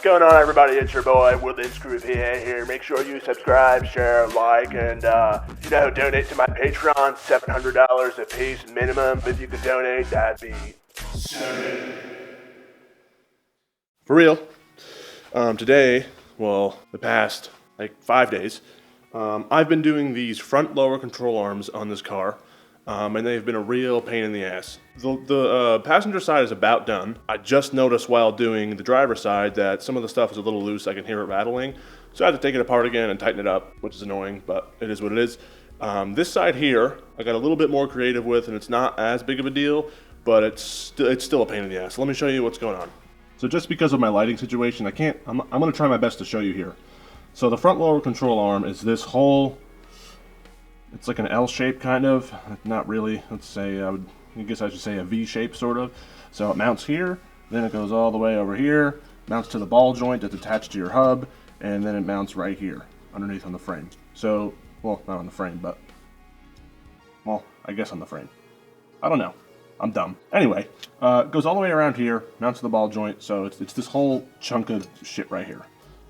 What's going on, everybody? It's your boy Woodland Screw PA here. Make sure you subscribe, share, like, and donate to my Patreon. $700 a piece minimum. If you could donate, that'd be so. For real. Today, well, the past like 5 days, I've been doing these front lower control arms on this car. And they've been a real pain in the ass. The passenger side is about done. I just noticed while doing the driver's side that some of the stuff is a little loose. I can hear it rattling. So I had to take it apart again and tighten it up, which is annoying, but it is what it is. This side here, I got a little bit more creative with, and it's not as big of a deal, but it's still a pain in the ass. Let me show you what's going on. So just because of my lighting situation, I'm going to try my best to show you here. So the front lower control arm is this whole... It's like an L shape, kind of. Not really. Let's say, I guess I should say a V shape, sort of. So it mounts here, then it goes all the way over here, mounts to the ball joint that's attached to your hub, and then it mounts right here, underneath on the frame. So, well, not on the frame, but, well, I guess on the frame. I don't know. I'm dumb. Anyway, it goes all the way around here, mounts to the ball joint, so it's this whole chunk of shit right here.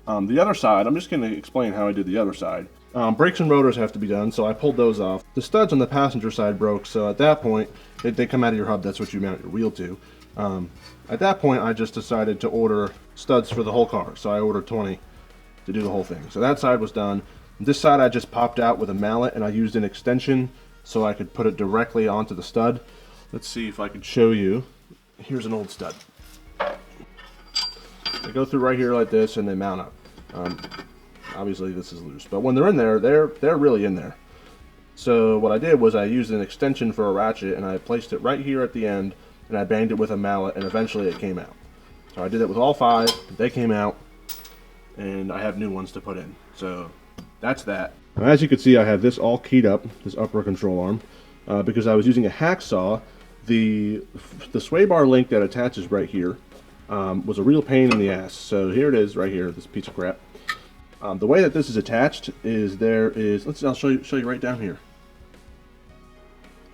The other side, I'm just going to explain how I did the other side. Brakes and rotors have to be done, so I pulled those off. The studs on the passenger side broke, so at that point, they come out of your hub, that's what you mount your wheel to. At that point, I just decided to order studs for the whole car, so I ordered 20 to do the whole thing. So that side was done. This side I just popped out with a mallet, and I used an extension so I could put it directly onto the stud. Let's see if I could show you. Here's an old stud. They go through right here like this, and they mount up. Obviously this is loose, but when they're in there, they're really in there. So what I did was I used an extension for a ratchet, and I placed it right here at the end, and I banged it with a mallet, and eventually it came out. So I did it with all 5, they came out, and I have new ones to put in. So that's that. Now, as you can see, I have this all keyed up, this upper control arm, because I was using a hacksaw. The sway bar link that attaches right here was a real pain in the ass. So here it is right here, this piece of crap. The way that this is attached is I'll show you right down here.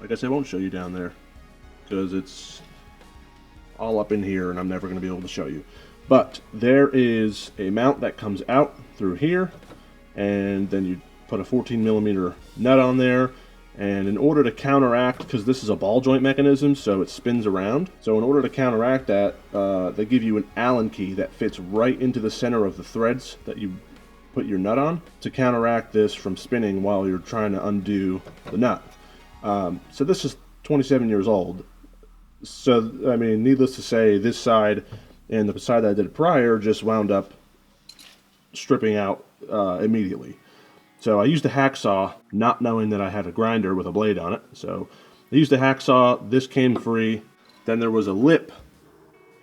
I guess I won't show you down there because it's all up in here and I'm never going to be able to show you. But there is a mount that comes out through here, and then you put a 14mm nut on there. And in order to counteract, because this is a ball joint mechanism, so it spins around. So in order to counteract that, they give you an Allen key that fits right into the center of the threads that you put your nut on to counteract this from spinning while you're trying to undo the nut. So this is 27 years old. So, I mean, needless to say, this side and the side that I did prior just wound up stripping out immediately. So I used a hacksaw, not knowing that I had a grinder with a blade on it. So I used a hacksaw, this came free. Then there was a lip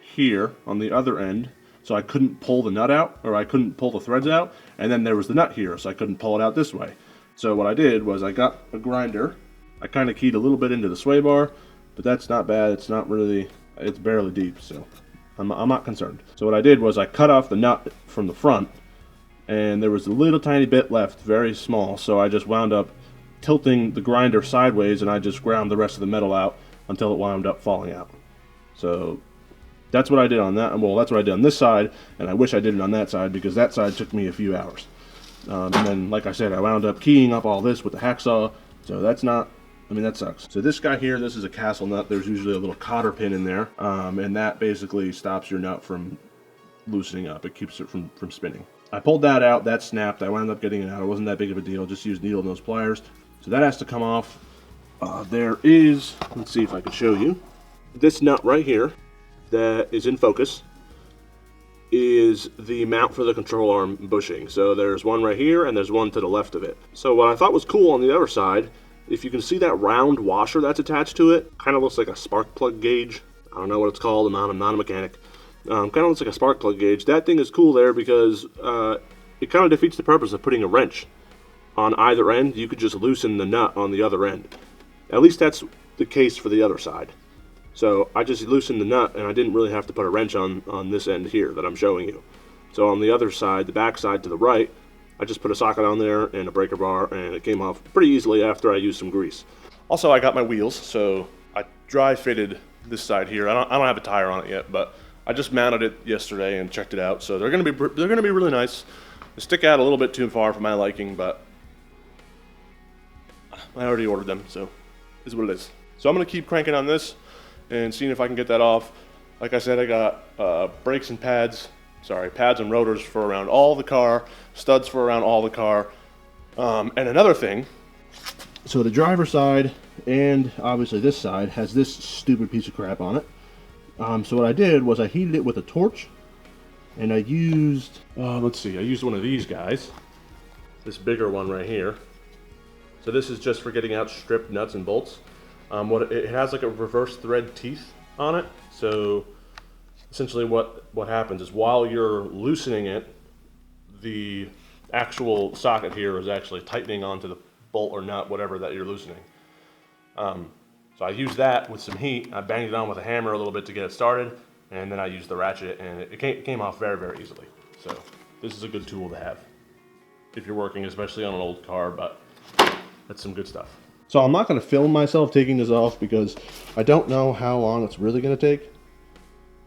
here on the other end, so I couldn't pull the nut out, or I couldn't pull the threads out. And then there was the nut here, so I couldn't pull it out this way. So what I did was I got a grinder. I kind of keyed a little bit into the sway bar, but that's not bad. It's not really, it's barely deep, so I'm not concerned. So what I did was I cut off the nut from the front, and there was a little tiny bit left, very small, so I just wound up tilting the grinder sideways, and I just ground the rest of the metal out until it wound up falling out. So that's what I did on that. Well, that's what I did on this side, and I wish I did it on that side because that side took me a few hours. And then, like I said, I wound up keying up all this with the hacksaw, so that's not, I mean, that sucks. So this guy here, this is a castle nut. There's usually a little cotter pin in there, and that basically stops your nut from loosening up. It keeps it from spinning. I pulled that out, that snapped, I wound up getting it out. It wasn't that big of a deal, just used needle nose pliers. So that has to come off. There is, let's see if I can show you, this nut right here that is in focus is the mount for the control arm bushing. So there's one right here and there's one to the left of it. So what I thought was cool on the other side, if you can see that round washer that's attached to it, kind of looks like a spark plug gauge. I don't know what it's called, I'm not a mechanic. Kind of looks like a spark plug gauge. That thing is cool there because it kind of defeats the purpose of putting a wrench on either end. You could just loosen the nut on the other end. At least that's the case for the other side. So I just loosened the nut and I didn't really have to put a wrench on this end here that I'm showing you. So on the other side, the back side to the right, I just put a socket on there and a breaker bar, and it came off pretty easily after I used some grease. Also, I got my wheels, so I dry fitted this side here. I don't have a tire on it yet, but I just mounted it yesterday and checked it out, so they're gonna be really nice. They stick out a little bit too far for my liking, but I already ordered them, so is what it is. So I'm gonna keep cranking on this and seeing if I can get that off. Like I said, I got brakes and pads and rotors for around all the car, studs for around all the car. And another thing, so the driver's side and obviously this side has this stupid piece of crap on it. So what I did was I heated it with a torch, and I used, let's see, I used one of these guys, this bigger one right here. So this is just for getting out stripped nuts and bolts. It has like a reverse thread teeth on it. So essentially what happens is while you're loosening it, the actual socket here is actually tightening onto the bolt or nut, whatever that you're loosening. So I used that with some heat. I banged it on with a hammer a little bit to get it started, and then I used the ratchet, and it came off very, very easily. So this is a good tool to have if you're working, especially on an old car, but that's some good stuff. So I'm not going to film myself taking this off because I don't know how long it's really going to take.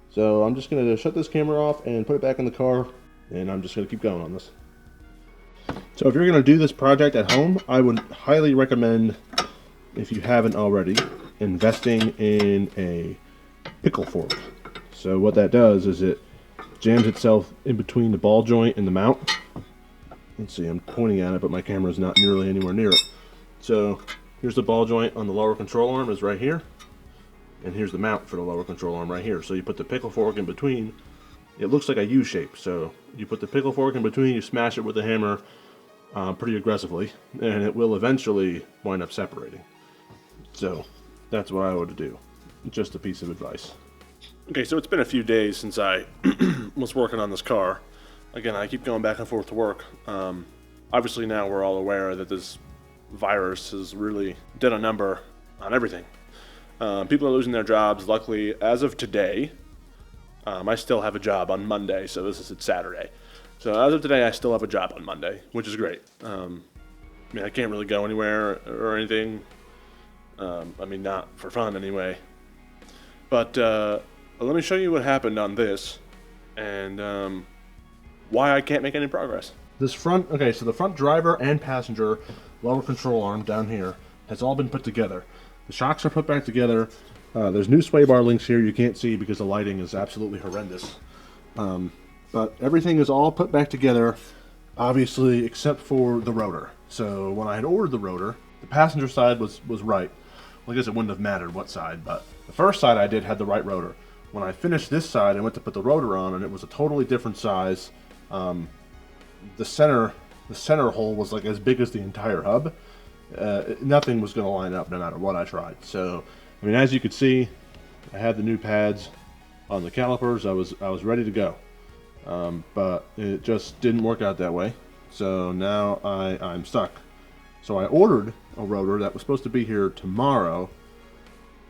So I'm just going to shut this camera off and put it back in the car, and I'm just going to keep going on this. So if you're going to do this project at home, I would highly recommend, if you haven't already, investing in a pickle fork. So what that does is it jams itself in between the ball joint and the mount. Let's see, I'm pointing at it, but my camera's not nearly anywhere near it. So here's the ball joint on the lower control arm is right here, and here's the mount for the lower control arm right here. So you put the pickle fork in between. It looks like a U shape, so you put the pickle fork in between, you smash it with a hammer pretty aggressively, and it will eventually wind up separating. So that's what I would do. Just a piece of advice. Okay, so it's been a few days since I was working on this car. Again, I keep going back and forth to work. Obviously now we're all aware that this virus has really done a number on everything. People are losing their jobs. Luckily, as of today, I still have a job on Monday, so this is Saturday. So as of today, I still have a job on Monday, which is great. I mean, I can't really go anywhere or anything. I mean, not for fun anyway. But let me show you what happened on this and why I can't make any progress. This front, okay, so the front driver and passenger lower control arm down here has all been put together. The shocks are put back together. There's new sway bar links here you can't see because the lighting is absolutely horrendous. But everything is all put back together, obviously, except for the rotor. So when I had ordered the rotor, the passenger side was right. Well, I guess it wouldn't have mattered what side, but the first side I did had the right rotor. When I finished this side, I went to put the rotor on, and it was a totally different size. The center hole was like as big as the entire hub. Nothing was going to line up no matter what I tried. So, I mean, as you could see, I had the new pads on the calipers. I was ready to go, but it just didn't work out that way. So now I'm stuck. So I ordered a rotor that was supposed to be here tomorrow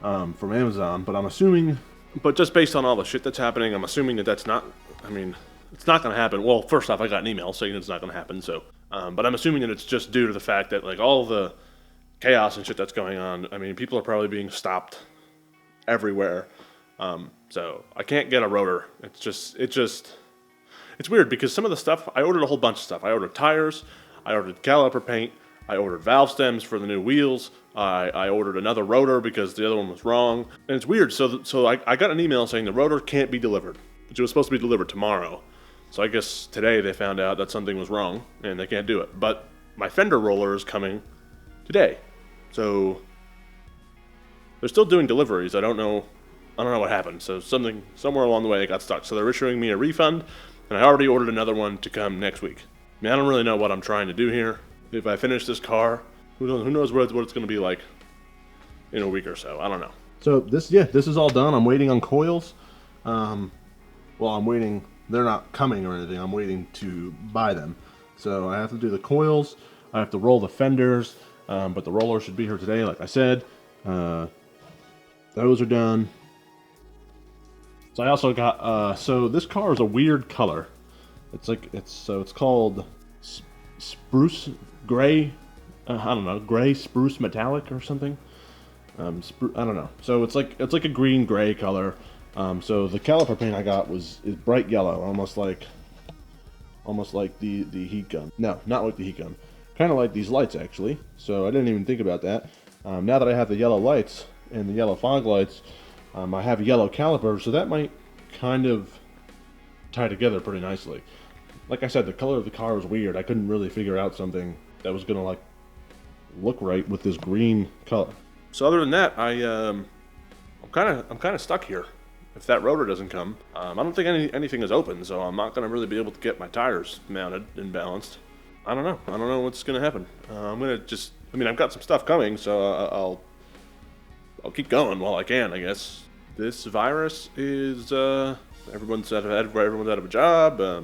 from Amazon, but I'm assuming, but just based on all the shit that's happening, I'm assuming that that's not, I mean, it's not going to happen. Well, first off, I got an email saying it's not going to happen, so, but I'm assuming that it's just due to the fact that, like, all the chaos and shit that's going on, I mean, people are probably being stopped everywhere, so I can't get a rotor. It's weird because some of the stuff, I ordered a whole bunch of stuff. I ordered tires, I ordered caliper paint, I ordered valve stems for the new wheels, I ordered another rotor because the other one was wrong, and it's weird, so I got an email saying the rotor can't be delivered, which was supposed to be delivered tomorrow. So I guess today they found out that something was wrong and they can't do it. But my fender roller is coming today. So they're still doing deliveries. I don't know what happened. So somewhere along the way it got stuck. So they're issuing me a refund, and I already ordered another one to come next week. I mean, I don't really know what I'm trying to do here. If I finish this car, who knows what it's going to be like in a week or so. I don't know. So this is all done. I'm waiting on coils. Well, I'm waiting. They're not coming or anything. I'm waiting to buy them. So I have to do the coils. I have to roll the fenders. But the roller should be here today, like I said. Those are done. So I also got, so this car is a weird color. It's called spruce gray, I don't know, gray spruce metallic or something. I don't know. So it's like a green gray color. So the caliper paint I got is bright yellow, almost like the heat gun. No, not like the heat gun. Kind of like these lights, actually. So I didn't even think about that. Now that I have the yellow lights and the yellow fog lights, I have a yellow caliper, so that might kind of tie together pretty nicely. Like I said, the color of the car was weird. I couldn't really figure out something that was gonna like look right with this green color. So other than that, I'm kind of stuck here. If that rotor doesn't come, I don't think anything is open, so I'm not gonna really be able to get my tires mounted and balanced. I don't know what's gonna happen. I'm gonna just, I mean, I've got some stuff coming, so I'll keep going while I can, I guess. This virus is everyone's out of a job. I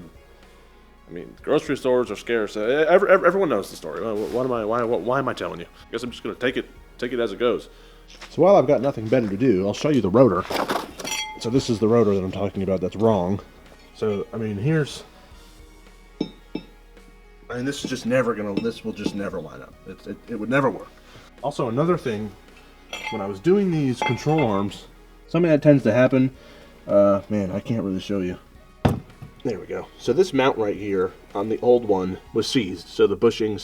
mean, grocery stores are scarce. Everyone knows the story. Why am I telling you? I guess I'm just gonna take it as it goes. So while I've got nothing better to do, I'll show you the rotor. So this is the rotor that I'm talking about that's wrong. So I mean, this is just never gonna. This will just never line up. It would never work. Also, another thing, when I was doing these control arms, something that tends to happen. Man, I can't really show you. There we go. So this mount right here on the old one was seized. So the bushing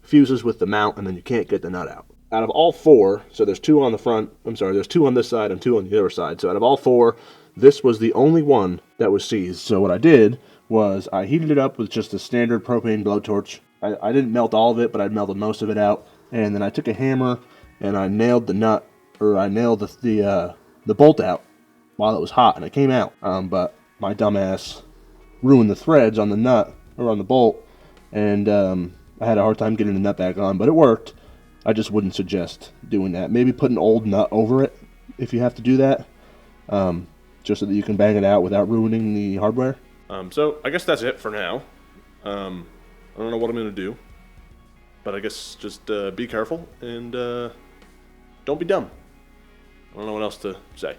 fuses with the mount, and then you can't get the nut out. Out of all four, so there's two on the front, there's two on this side and two on the other side. So out of all four, this was the only one that was seized. So what I did was I heated it up with just a standard propane blowtorch. I didn't melt all of it, but I melted most of it out. And then I took a hammer and I nailed the nut, or I nailed the bolt out while it was hot, and it came out. But my dumbass ruined the threads on the nut, or on the bolt, and I had a hard time getting the nut back on, but it worked. I just wouldn't suggest doing that. Maybe put an old nut over it if you have to do that, just so that you can bang it out without ruining the hardware. So I guess that's it for now. I don't know what I'm going to do, but I guess just be careful and don't be dumb. I don't know what else to say.